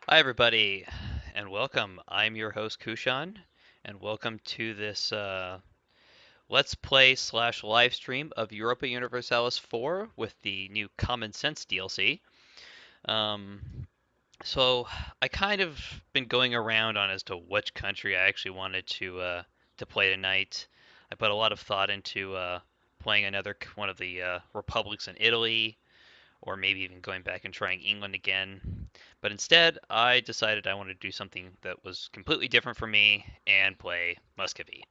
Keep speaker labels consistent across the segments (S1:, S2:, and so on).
S1: Hi, everybody, and welcome. I'm your host, Kushan, and welcome to this Let's Play slash live stream of Europa Universalis 4 with the new Common Sense DLC. Um, so I kind of been going around on as to which country I actually wanted to play tonight. I put a lot of thought into playing another one of the republics in Italy, or maybe even going back and trying England again. But instead, I decided I wanted to do something that was completely different for me and play Muscovy.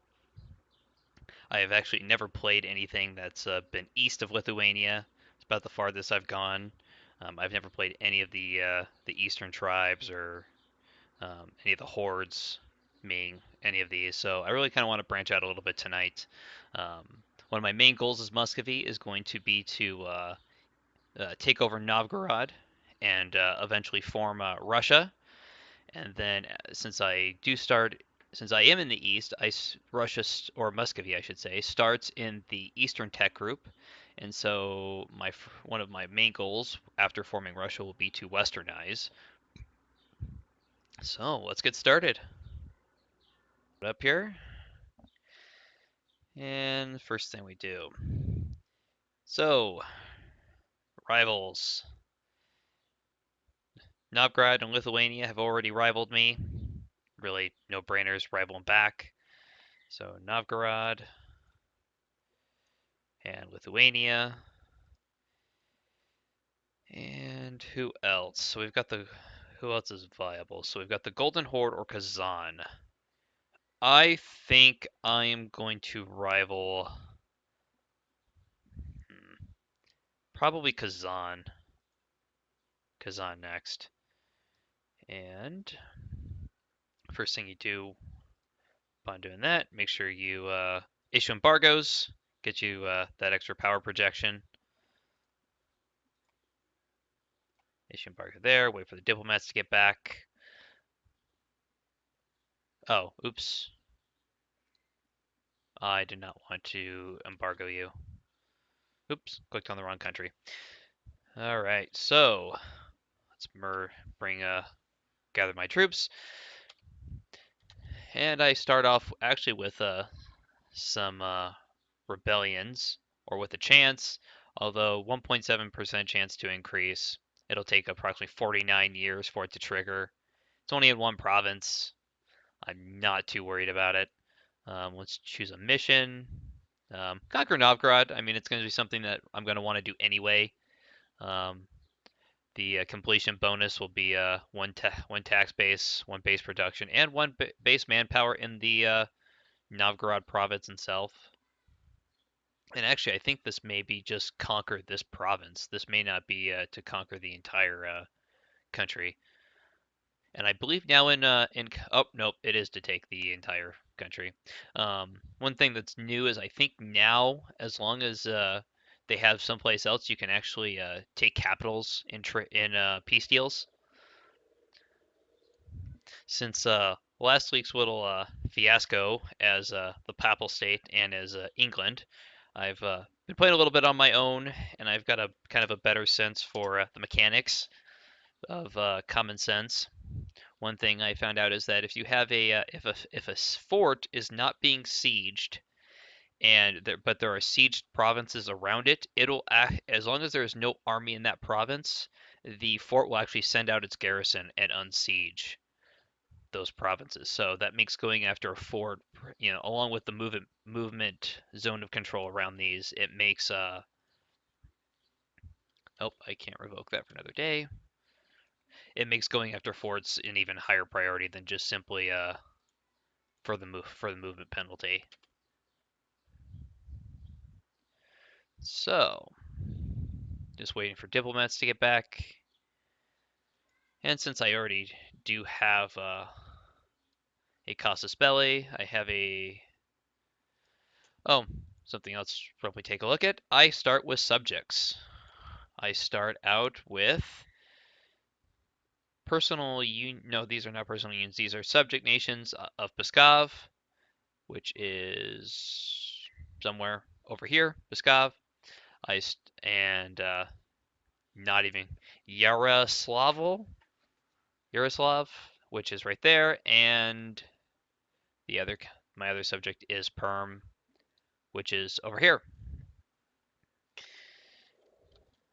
S1: I have actually never played anything that's been east of Lithuania. It's about the farthest I've gone. I've never played any of the eastern tribes or any of the hordes, Ming, any of these. So I really kind of want to branch out a little bit tonight. One of my main goals as Muscovy is going to be to take over Novgorod and eventually form Russia. And then since I am in the east, Russia or Muscovy, I should say, starts in the Eastern Tech Group. And so one of my main goals after forming Russia will be to westernize. So let's get started. Up here, and first thing we do. So rivals. Novgorod and Lithuania have already rivaled me. Really, no brainers, rival them back. So Novgorod and Lithuania. And who else? So we've got the who else is viable? So we've got the Golden Horde or Kazan. I think I am going to rival probably Kazan. Kazan next. And first thing you do upon doing that, make sure you issue embargoes, get you that extra power projection. Issue embargo there, wait for the diplomats to get back. Oh, oops. I did not want to embargo you. Oops, clicked on the wrong country. All right, so let's gather my troops, and I start off actually with some rebellions, or with a chance, although 1.7% chance to increase. It'll take approximately 49 years for it to trigger. It's only in one province. I'm not too worried about it. Let's choose a mission. Conquer Novgorod. I mean, it's going to be something that I'm going to want to do anyway. Um, the completion bonus will be one tax base, one base production, and one base manpower in the Novgorod province itself. And actually, I think this may be just conquer this province. This may not be to conquer the entire country. And I believe now in oh nope, it is to take the entire country. One thing that's new is I think now, as long as they have someplace else, you can actually take capitals in peace deals. Since last week's little fiasco as the Papal State and as England, I've been playing a little bit on my own, and I've got a kind of a better sense for the mechanics of common sense. One thing I found out is that if you have if a fort is not being sieged but there are sieged provinces around it, it'll act as long as there is no army in that province, the fort will actually send out its garrison and unsiege those provinces. So that makes going after a fort, along with the movement zone of control around these, it makes oh, I can't revoke that for another day. It makes going after forts an even higher priority than just simply for the movement penalty. So, just waiting for diplomats to get back. And since I already do have a casus belli, I have a oh, something else to probably take a look at. I start with subjects. I start out with no, these are not personal unions. These are subject nations of Pskov, which is somewhere over here, Pskov. And not even Yaroslavl. Yaroslav, which is right there, and my other subject is Perm, which is over here.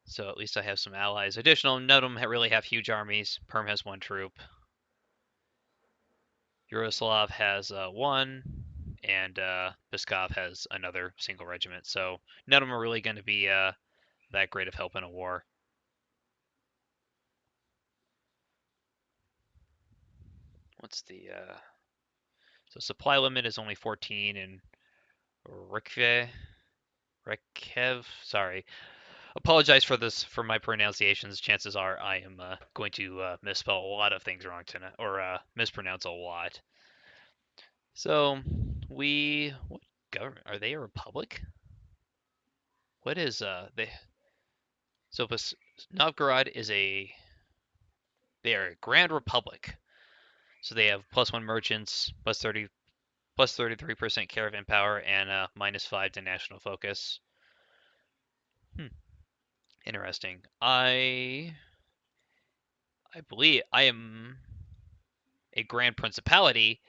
S1: So at least I have some allies. Additional, none of them really have huge armies. Perm has 1 troop. Yaroslav has 1, and Pskov has another single regiment. So none of them are really going to be that great of help in a war. What's the so supply limit is only 14 in Rekev. Sorry, apologize for my pronunciations. Chances are I am going to misspell a lot of things wrong tonight, or mispronounce a lot. So what government are they? A republic? What is they? So Novgorod is they are a grand republic. So they have +1 merchants, plus 33% caravan power, and -5 to national focus. Interesting. I believe I am a grand principality,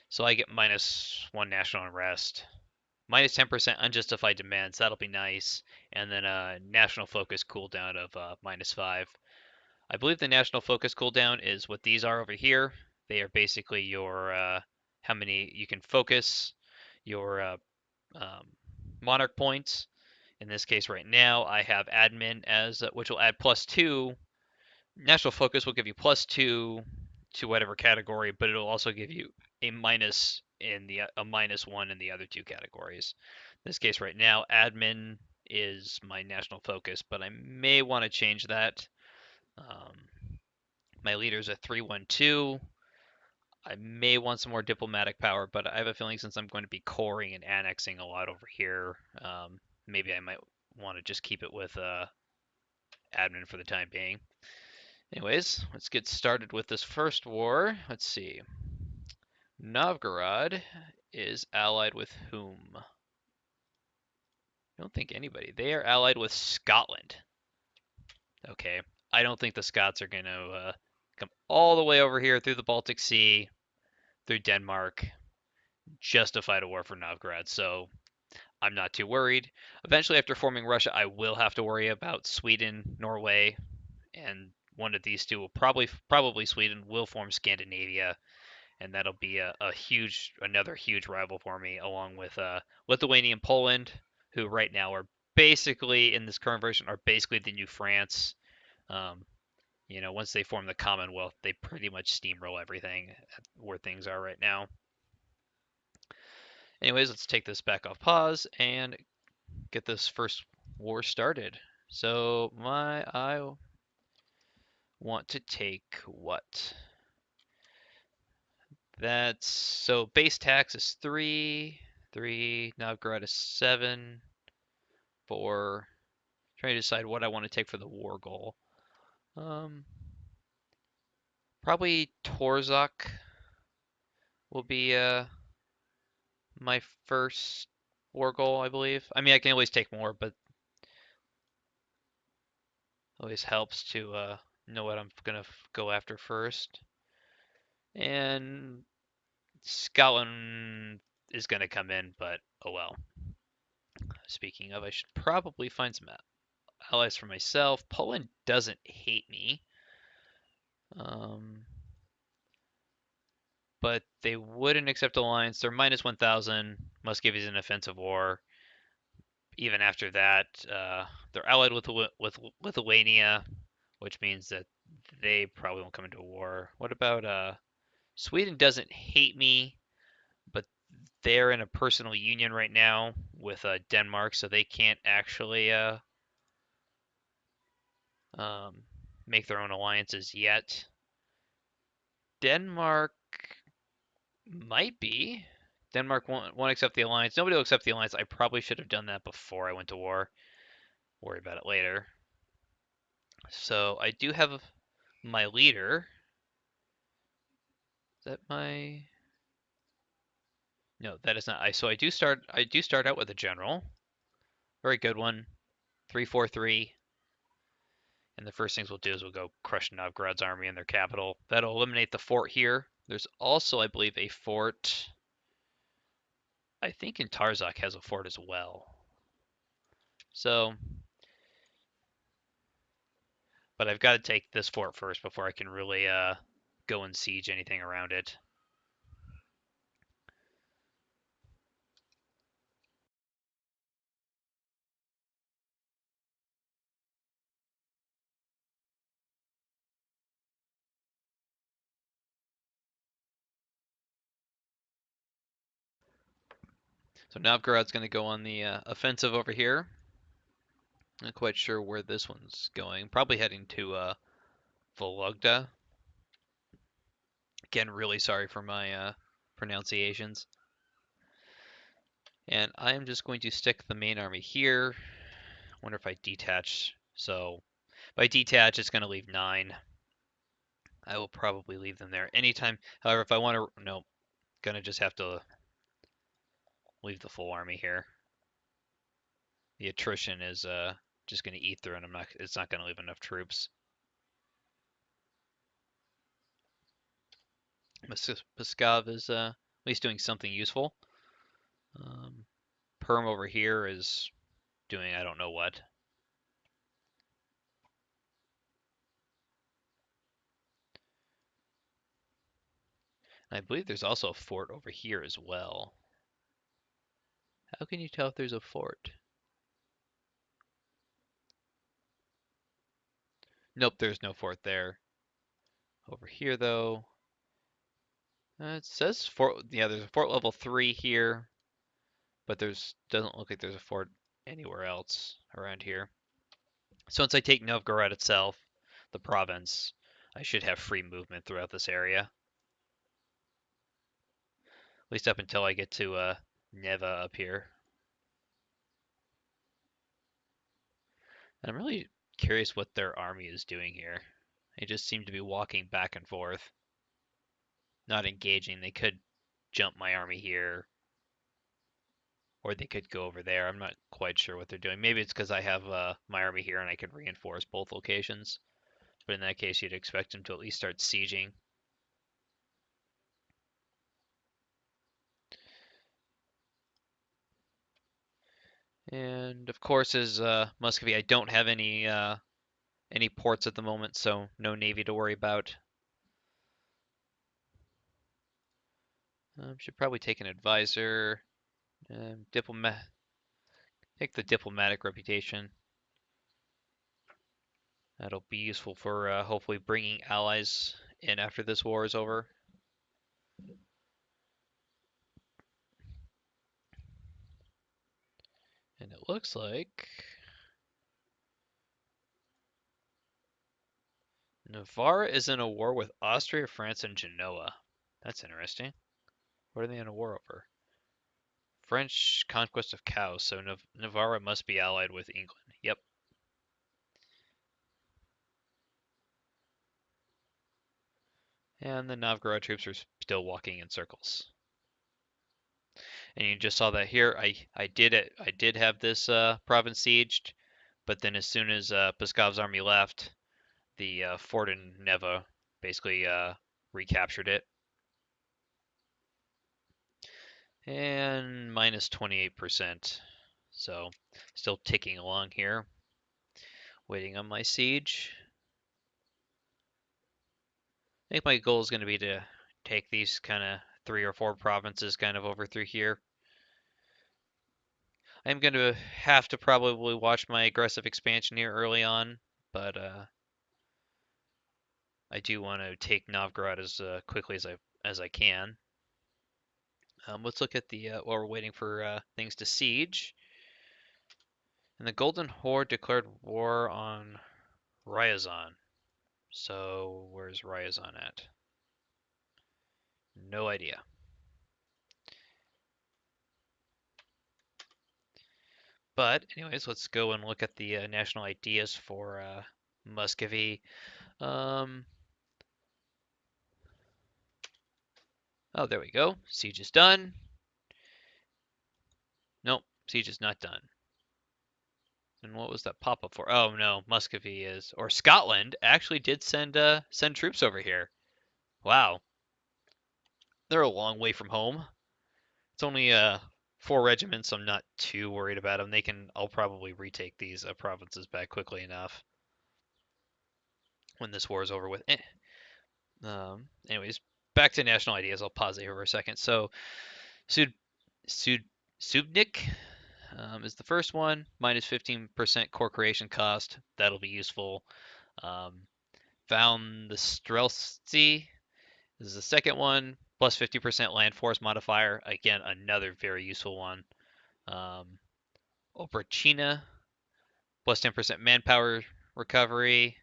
S1: so I get -1 national unrest, -10% unjustified demands. That'll be nice, and then a national focus cooldown of -5. I believe the national focus cooldown is what these are over here. They are basically your how many you can focus, your um, monarch points. In this case, right now, I have admin as which will add +2. National focus will give you +2 to whatever category, but it'll also give you a minus in the a -1 in the other 2 categories. In this case, right now, admin is my national focus, but I may want to change that. My leader's a 312. I may want some more diplomatic power, but I have a feeling since I'm going to be coring and annexing a lot over here, maybe I might want to just keep it with admin for the time being. Anyways, let's get started with this first war. Let's see. Novgorod is allied with whom? I don't think anybody. They are allied with Scotland. Okay. I don't think the Scots are going to come all the way over here through the Baltic Sea, through Denmark, justify a war for Novgorod. So I'm not too worried. Eventually, after forming Russia, I will have to worry about Sweden, Norway, and one of these two will probably Sweden will form Scandinavia, and that'll be another huge rival for me, along with Lithuania and Poland, who right now are basically in this current version are basically the new France. Um, once they form the Commonwealth, they pretty much steamroll everything where things are right now. Anyways, let's take this back off pause and get this first war started. So I want to take what? That's so base tax is 3, Novgorod is 7, 4. Trying to decide what I want to take for the war goal. Probably Torzok will be my first war goal, I believe. I mean, I can always take more, but always helps to know what I'm gonna go after first. And Scotland is gonna come in, but oh well. Speaking of, I should probably find some allies for myself. Poland doesn't hate me, but they wouldn't accept alliance. They're -1,000. Muscovy is an offensive war. Even after that, they're allied with Lithuania, which means that they probably won't come into a war. What about Sweden? Doesn't hate me, but they're in a personal union right now with Denmark, so they can't actually um, make their own alliances yet. Denmark might be. Denmark won't accept the alliance. Nobody will accept the alliance. I probably should have done that before I went to war. Worry about it later. So I do have my leader. Is that my? No, that is not. So I do start out with a general. Very good one. 343. And the first things we'll do is we'll go crush Novgorod's army in their capital. That'll eliminate the fort here. There's also, I believe, a fort. I think in Tarzak has a fort as well. So, but I've got to take this fort first before I can really go and siege anything around it. So Novgorod's going to go on the offensive over here. Not quite sure where this one's going. Probably heading to Vologda. Again, really sorry for my pronunciations. And I am just going to stick the main army here. Wonder if I detach. So if I detach, it's going to leave 9. I will probably leave them there anytime. However, if I want to, no, gonna just have to leave the full army here. The attrition is just gonna eat through, and it's not gonna leave enough troops. Pskov is at least doing something useful. Perm over here is doing I don't know what. I believe there's also a fort over here as well. How can you tell if there's a fort? Nope, there's no fort there. Over here though, it says fort. Yeah, there's a fort level 3 here, but doesn't look like there's a fort anywhere else around here. So once I take Novgorod itself, the province, I should have free movement throughout this area. At least up until I get to Neva up here. And I'm really curious what their army is doing here. They just seem to be walking back and forth, not engaging. They could jump my army here, or they could go over there. I'm not quite sure what they're doing. Maybe it's because I have my army here and I can reinforce both locations. But in that case, you'd expect them to at least start sieging. And of course, as Muscovy, I don't have any ports at the moment, so no navy to worry about. Should probably take an advisor. Take the diplomatic reputation. That'll be useful for hopefully bringing allies in after this war is over. And it looks like Navarre is in a war with Austria, France, and Genoa. That's interesting. What are they in a war over? French conquest of cows, so Navarre must be allied with England. Yep. And the Novgorod troops are still walking in circles. And you just saw that here. I did have this province sieged, but then as soon as Pskov's army left, the fort in Neva basically recaptured it. And minus 28%. So still ticking along here, waiting on my siege. I think my goal is going to be to take these kind of 3 or 4 provinces kind of over through here. I'm going to have to probably watch my aggressive expansion here early on, but I do want to take Novgorod as quickly as I can. Let's look at the while we're waiting for things to siege. And the Golden Horde declared war on Ryazan. So where's Ryazan at? No idea. But anyways, let's go and look at the national ideas for Muscovy. Oh, there we go. Siege is done. Nope, siege is not done. And what was that pop up for? Oh no, Muscovy is, or Scotland actually did send troops over here. Wow, they're a long way from home. It's only 4 regiments. I'm not too worried about them. I'll probably retake these provinces back quickly enough when this war is over with. Anyways, back to national ideas. I'll pause here for a second. So Sud Sud Subnik is the first one, minus 15% core creation cost. That'll be useful. Um, Found the Streltsy is the second one, plus 50% land force modifier. Again, another very useful one. Um, Oprachina, plus 10% manpower recovery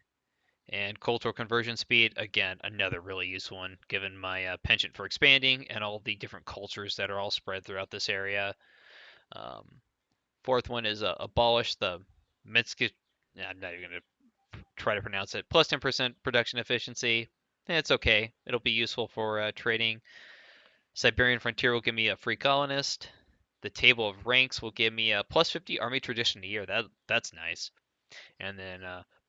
S1: and cultural conversion speed. Again, another really useful one given my penchant for expanding and all the different cultures that are all spread throughout this area. Um, Fourth one is abolish the Mitsuki. I'm not even going to try to pronounce it. Plus 10% production efficiency. It's okay. It'll be useful for trading. Siberian Frontier will give me a free colonist. The table of ranks will give me a plus 50 army tradition a year. That's nice. And then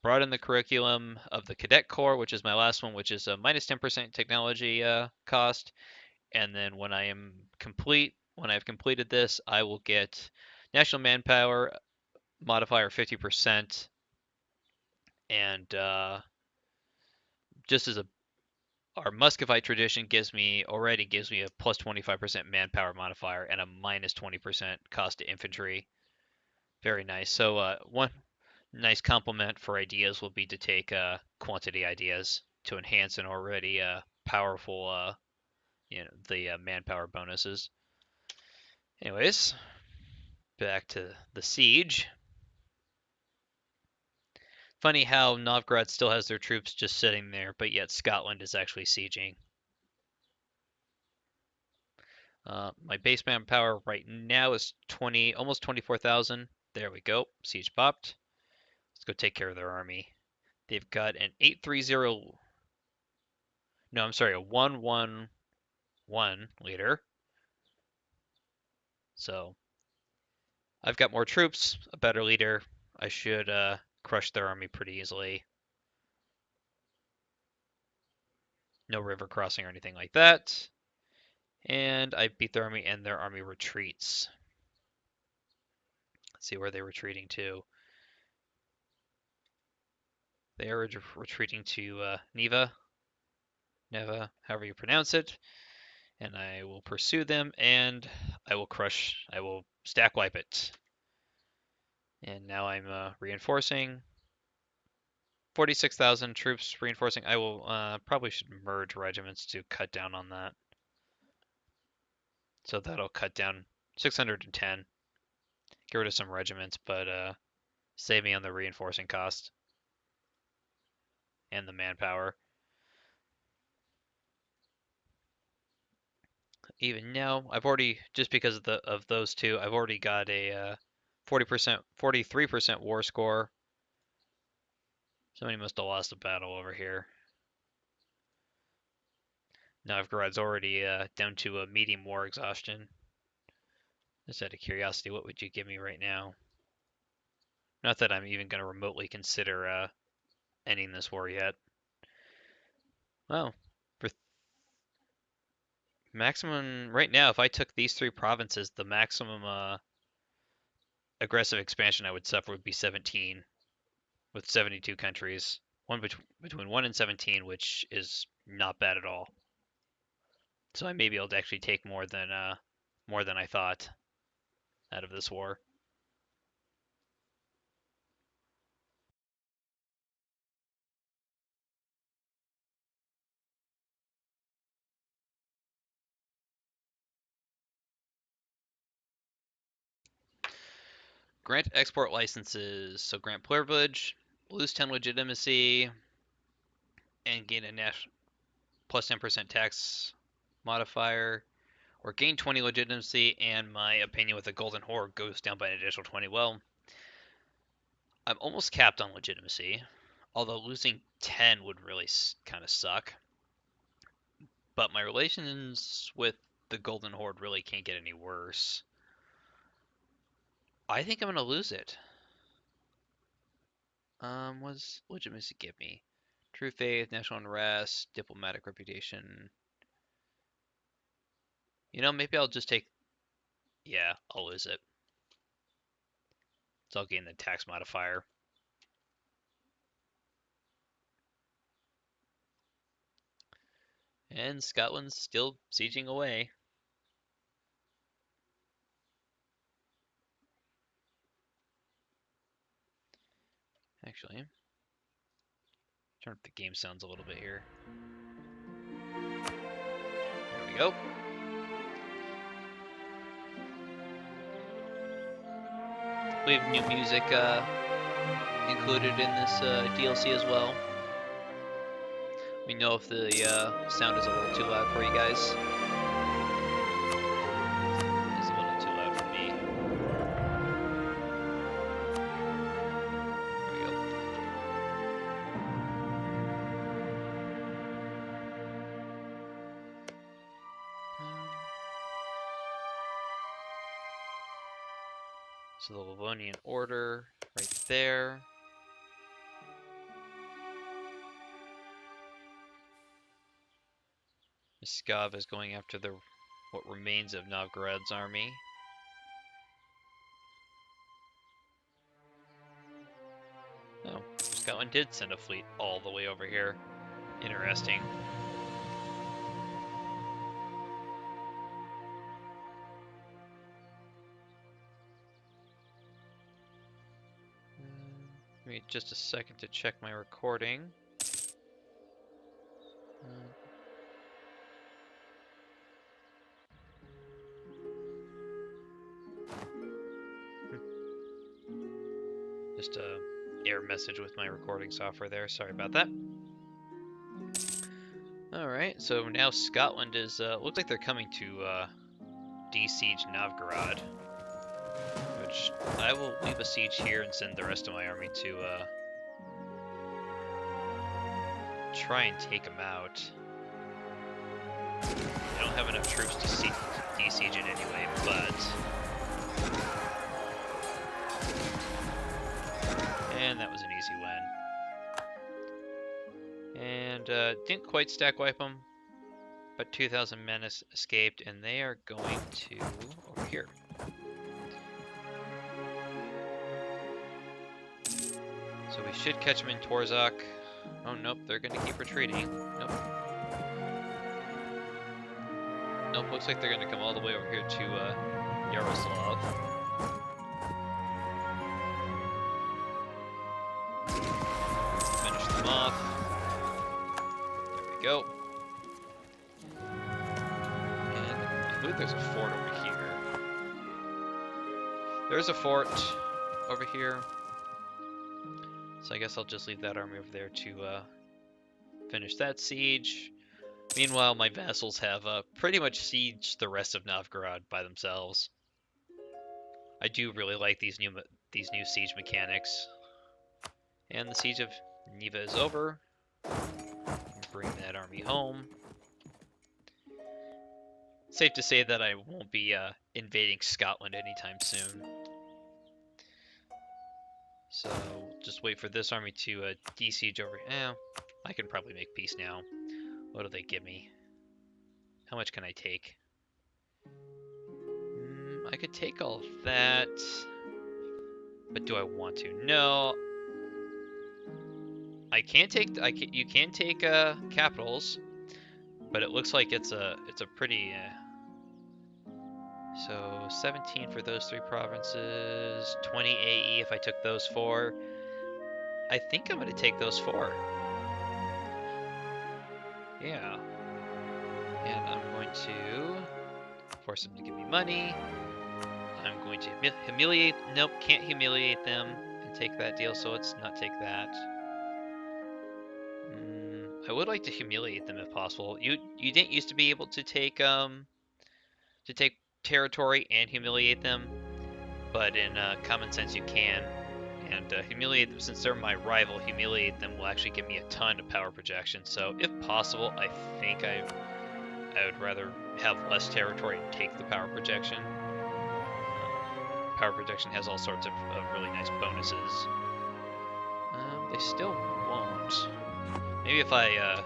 S1: broaden the curriculum of the cadet corps, which is my last one, which is a minus 10% technology cost. And then when I've completed this, I will get national manpower modifier 50%, and just as a our Muscovite tradition gives me a plus 25% manpower modifier and a minus 20% cost to infantry. Very nice. So one nice complement for ideas will be to take quantity ideas to enhance an already powerful the manpower bonuses. Anyways, back to the siege. Funny how Novgorod still has their troops just sitting there, but yet Scotland is actually sieging. My base manpower right now is almost 24,000. There we go. Siege popped. Let's go take care of their army. They've got an 830. No, I'm sorry, a 111 leader. So I've got more troops, a better leader. I should crush their army pretty easily. No river crossing or anything like that. And I beat their army and their army retreats. Let's see where they're retreating to. They are retreating to Neva, however you pronounce it. And I will pursue them and I will stack wipe it. And now I'm reinforcing. 46,000 troops reinforcing. I will probably should merge regiments to cut down on that. So that'll cut down 610. Get rid of some regiments, but save me on the reinforcing cost and the manpower. Even now, I've already just because of those two, I've already got a 40%, 43% war score. Somebody must have lost a battle over here. Novgorod's already down to a medium war exhaustion. Just out of curiosity, what would you give me right now? Not that I'm even going to remotely consider ending this war yet. Well, for maximum right now, if I took these 3 provinces, the maximum aggressive expansion I would suffer would be 17, with 72 countries, between 1 and 17, which is not bad at all. So I may be able to actually take more than I thought out of this war. Grant export licenses. So grant privilege, lose 10 legitimacy, and gain a national plus 10% tax modifier, or gain 20 legitimacy, and my opinion with the Golden Horde goes down by an additional 20. Well, I'm almost capped on legitimacy, although losing 10 would really kind of suck. But my relations with the Golden Horde really can't get any worse. I think I'm going to lose it. What does legitimacy give me? True faith, national unrest, diplomatic reputation. You know, maybe I'll just take. Yeah, I'll lose it. So I'll gain the tax modifier. And Scotland's still sieging away. Actually, turn up the game sounds a little bit here. There we go. We have new music included in this DLC as well. Let me know if the sound is a little too loud for you guys. It's a little too loud for me. There we go. So the Livonian Order right there. Muscovy is going after the what remains of Novgorod's army. Oh, Scotland did send a fleet all the way over here. Interesting. Give me just a second to check my recording. Just a error message with my recording software there. Sorry about that. Alright, so now Scotland is, looks like they're coming to de-siege Novgorod. Which I will leave a siege here and send the rest of my army to try and take them out. I don't have enough troops to de-siege it anyway, but... And that was an easy win. And didn't quite stack wipe them, but 2,000 men escaped, and they are going to over here. So we should catch them in Torzok. Oh nope, they're going to keep retreating. Nope. Nope, looks like they're going to come all the way over here to Yaroslav. Finish them off. There we go. And I believe there's a fort over here. There's a fort over here. So I guess I'll just leave that army over there to finish that siege. Meanwhile, my vassals have pretty much sieged the rest of Novgorod by themselves. I do really like these new siege mechanics. And the siege of Neva is over. Bring that army home. Safe to say that I won't be invading Scotland anytime soon. So just wait for this army to de-siege over. I can probably make peace now. What do they give me? How much can I take? I could take all of that, but do I want to? No. I can't take. You can take capitals, but it looks like it's a pretty. So 17 for those 3 provinces, 20 AE if I took those 4. I think I'm going to take those 4. Yeah. And I'm going to force them to give me money. I'm going to humiliate. Nope, can't humiliate them and take that deal, so let's not take that. I would like to humiliate them if possible. You didn't used to be able to take territory and humiliate them, but in common sense you can. And humiliate them, since they're my rival, humiliate them will actually give me a ton of power projection. So if possible, I think I would rather have less territory and take the power projection. Power projection has all sorts of really nice bonuses. They still won't. Maybe if I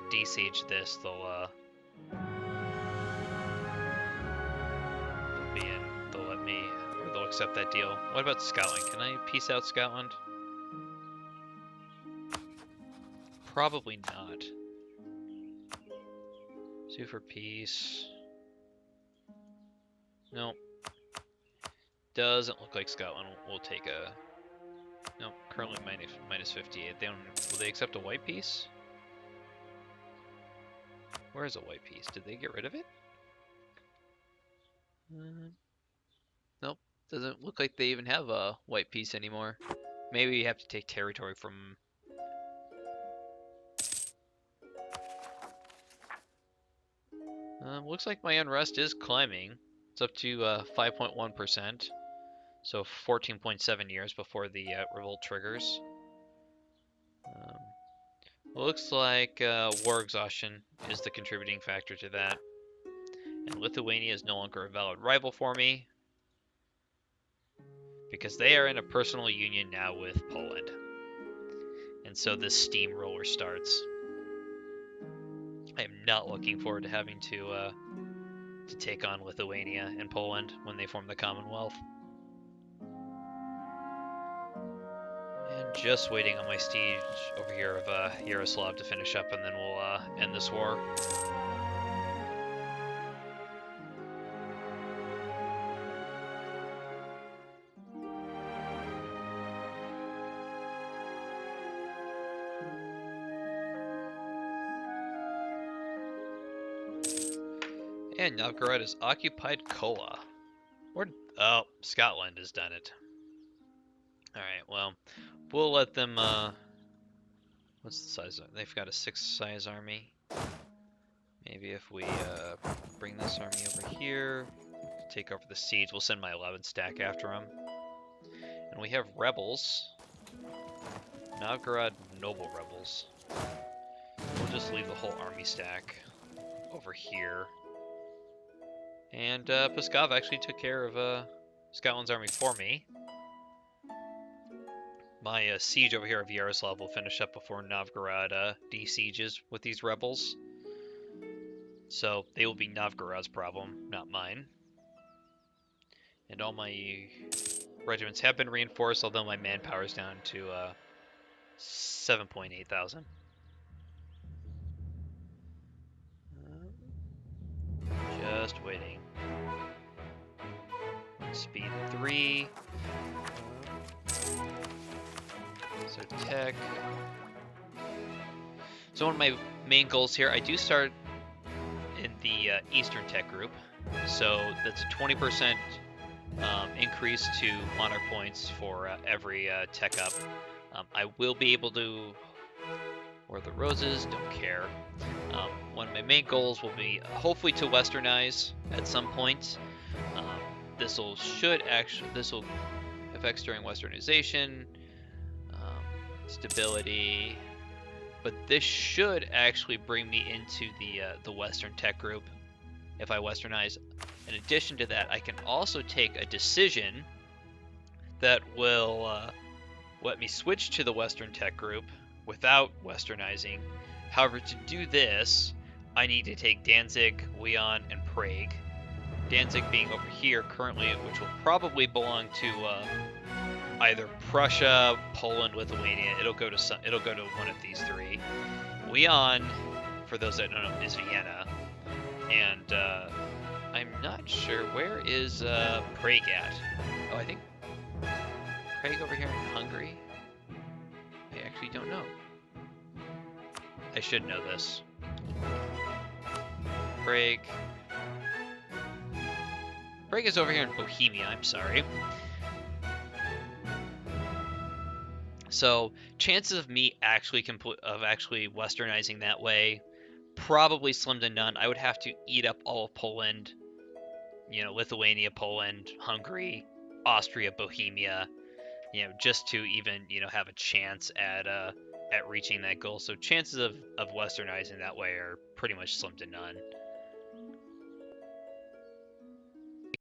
S1: de-siege this, they'll be in. They'll let me, or they'll accept that deal. What about Scotland? Can I peace out Scotland? Probably not. Sue for peace. Nope. Doesn't look like Scotland will take a. Nope. Currently minus 58. They don't. Will they accept a white peace? Where is a white piece? Did they get rid of it? Nope. Doesn't look like they even have a white piece anymore. Maybe you have to take territory from... looks like my unrest is climbing. It's up to 5.1%. So 14.7 years before the revolt triggers. Looks like war exhaustion is the contributing factor to that. And Lithuania is no longer a valid rival for me, because they are in a personal union now with Poland. And so this steamroller starts. I am not looking forward to having to take on Lithuania and Poland when they form the Commonwealth. And just waiting on my siege over here of Yaroslav to finish up, and then we'll end this war. And Novgorod has occupied Kola. Oh, Scotland has done it. Alright, well, we'll let them, what's the size of... They've got a 6-size army. Maybe if we, bring this army over here, take over the siege, we'll send my 11 stack after them. And we have rebels. Novgorod noble rebels. We'll just leave the whole army stack over here. And Pskov actually took care of Scotland's army for me. My siege over here of Yaroslav will finish up before Novgorod de-sieges with these rebels. So they will be Novgorod's problem, not mine. And all my regiments have been reinforced, although my manpower is down to 7.8 thousand. Just waiting. Speed 3. So tech. So one of my main goals here, I do start in the Eastern Tech group. So that's a 20% increase to monarch points for every tech up. I will be able to... Or the roses, don't care. One of my main goals will be hopefully to westernize at some point. This will effects during westernization, stability, but this should actually bring me into the Western Tech group if I westernize. In addition to that, I can also take a decision that will let me switch to the Western Tech group without westernizing. However, to do this, I need to take Danzig, Leon, and Prague. Danzig being over here currently, which will probably belong to either Prussia, Poland, Lithuania. It'll go to one of these three. Leon, for those that don't know, is Vienna, and I'm not sure where is Prague at. Oh, I think Prague over here in Hungary. I actually don't know. I should know this. Prague is over here in Bohemia, I'm sorry. So, chances of me actually westernizing that way, probably slim to none. I would have to eat up all of Poland, Lithuania, Poland, Hungary, Austria, Bohemia, just to even, have a chance at reaching that goal. So chances of westernizing that way are pretty much slim to none.